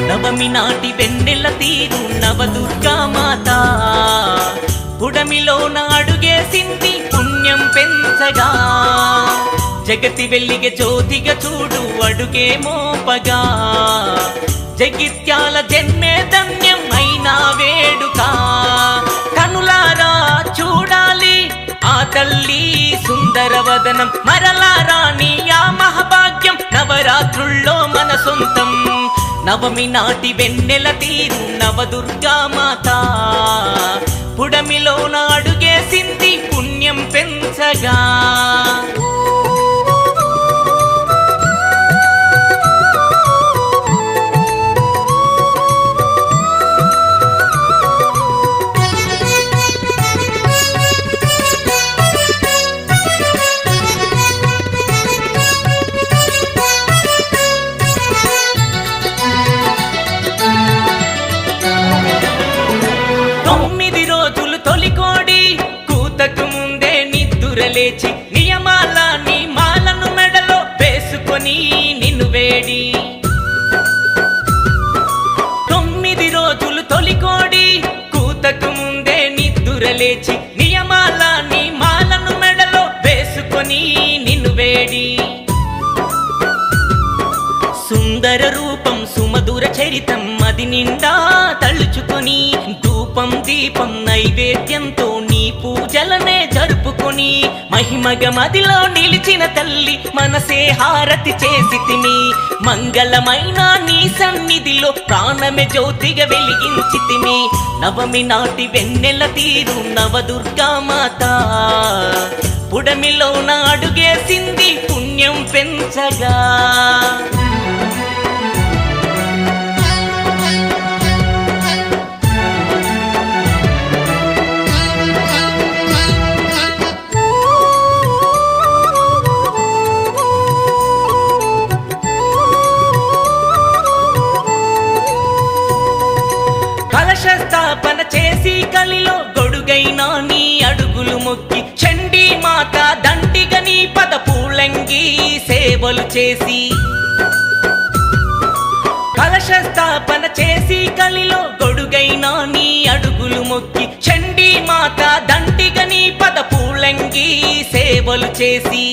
నవమి నాటి వెన్నెల తీరు నవదుర్గా మాత పుడమిలోన అడుగేసింది పుణ్యం పెంచగా జగతి వెల్లిగ జ్యోతిగా చూడు అడుగే మోపగా జగిత్యాల జన్మే ధన్యం అయినా వేడుక కనులారా చూడాలి ఆ తల్లి సుందరవదనం మరలా రాణి ఆ మహాభాగ్యం నవరాత్రుల్లో మన సొంతం నవమి నాటి వెన్నెల తీరు నవదుర్గా మాత పుడమిలోన అడుగేసింది పుణ్యం పెంచగా లేచి నియమాలని మాలను మెడలో వేసుకొని నిన్ను వేడి 9 రోజులు తొలికోడి కూతకు ముందే నిద్దురలేచి నియమాలని మాలను మెడలో వేసుకొని నిన్ను వేడి సుందర రూపం సుమధుర చరితం అది నిండా తలుచుకొని ధూపం దీపం నైవేద్యంతో నీ పూజలనే జరుపుకొని మహిమగమదిలో నిలిచిన తల్లి మనసే హారతి చేసితిమి మంగళమైన నీ సన్నిధిలో ప్రాణమే జ్యోతిగా వెలిగించితిమి నవమి నాటి వెన్నెల తీరు నవదుర్గా మాత పుడమిలోన అడుగేసింది పుణ్యం పెంచగా స్థాపన చేసి కలిలో గొడుగైనా నీ అడుగులు మొక్కి చండీ మాత దండిగా నీ పద పూలంగి సేవలు చేసి కలశ స్థాపన చేసి కలిలో గొడుగైనా నీ అడుగులు మొక్కి చండీ మాత దండిగా నీ పద పూలంగి సేవలు చేసి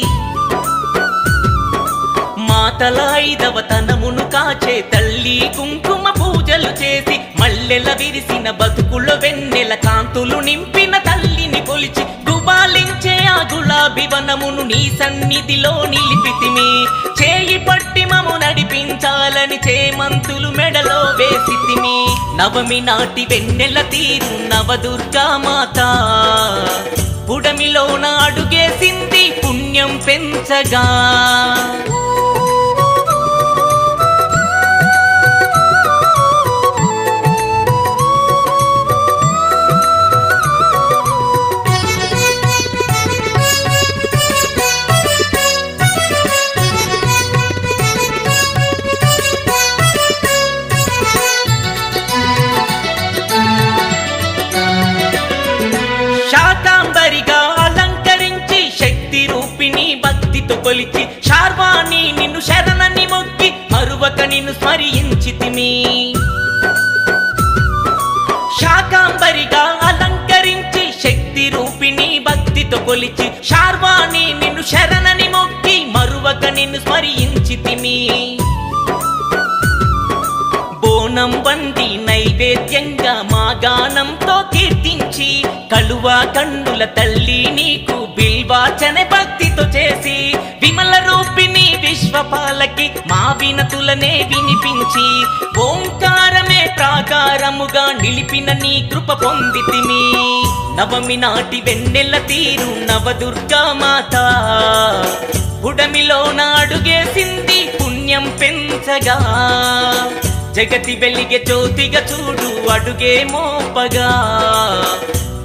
మాతల 5వ తనమును కాచే తల్లి కుంకుమ పూజలు చేసి మల్లెల విరిసిన బతుకుల్లో వెన్నెల కాంతులు నింపిన తల్లిని కొలిచి గుబాలించే ఆ గులాబీ వనమును నీ సన్నిధిలో నిలిపితిమి చేయి పట్టి మము నడిపించాలని చేమంతులు మెడలో వేసితిమి నవమి నాటి వెన్నెల తీరు నవదుర్గా మాత పుడమిలోన అడుగేసింది పుణ్యం పెంచగా శాకాంబరిగా అలంకరించి శక్తి రూపిణి భక్తితో కొలిచి శార్వాణి నిన్ను శరణని మొక్కి మరువక నిన్ను స్మరించితిమి శాకాంబరిగా అలంకరించి శక్తి రూపిణి భక్తితో కొలిచి శార్వాణి నిన్ను శరణని మొక్కి మరువక నిన్ను స్మరించితిమి బోనం వండి నైవేద్యంగా మా గానంతో కీర్తించి కలువా కన్నుల తల్లి నీకు బిల్వాచన భక్తితో చేసి విమల రూపిణి విశ్వపాలకి మా వినతులనే వినిపించి ఓంకారమే ప్రాకారముగా నిలిపిన నీ కృప పొందితిమి నవమి నాటి వెన్నెల తీరు నవదుర్గా మాత పుడమిలోన అడుగేసింది పుణ్యం పెంచగా జగతి వెలిగే జ్యోతిగా చూడు అడుగే మోపగా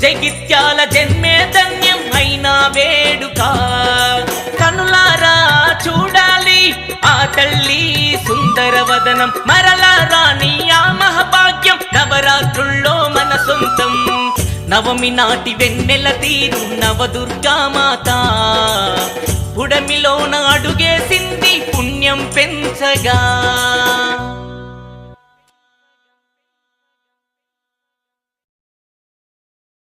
జగిత్యాల జన్మే ధన్యం అయినా వేడుక కనులారా చూడాలి ఆ తల్లి సుందర వదనం మరలా రాని ఆ మహాభాగ్యం నవరాత్రుల్లో మన సొంతం నవమి నాటి వెన్నెల తీరు నవదుర్గా మాత పుడమిలోన అడుగేసింది పుణ్యం పెంచగా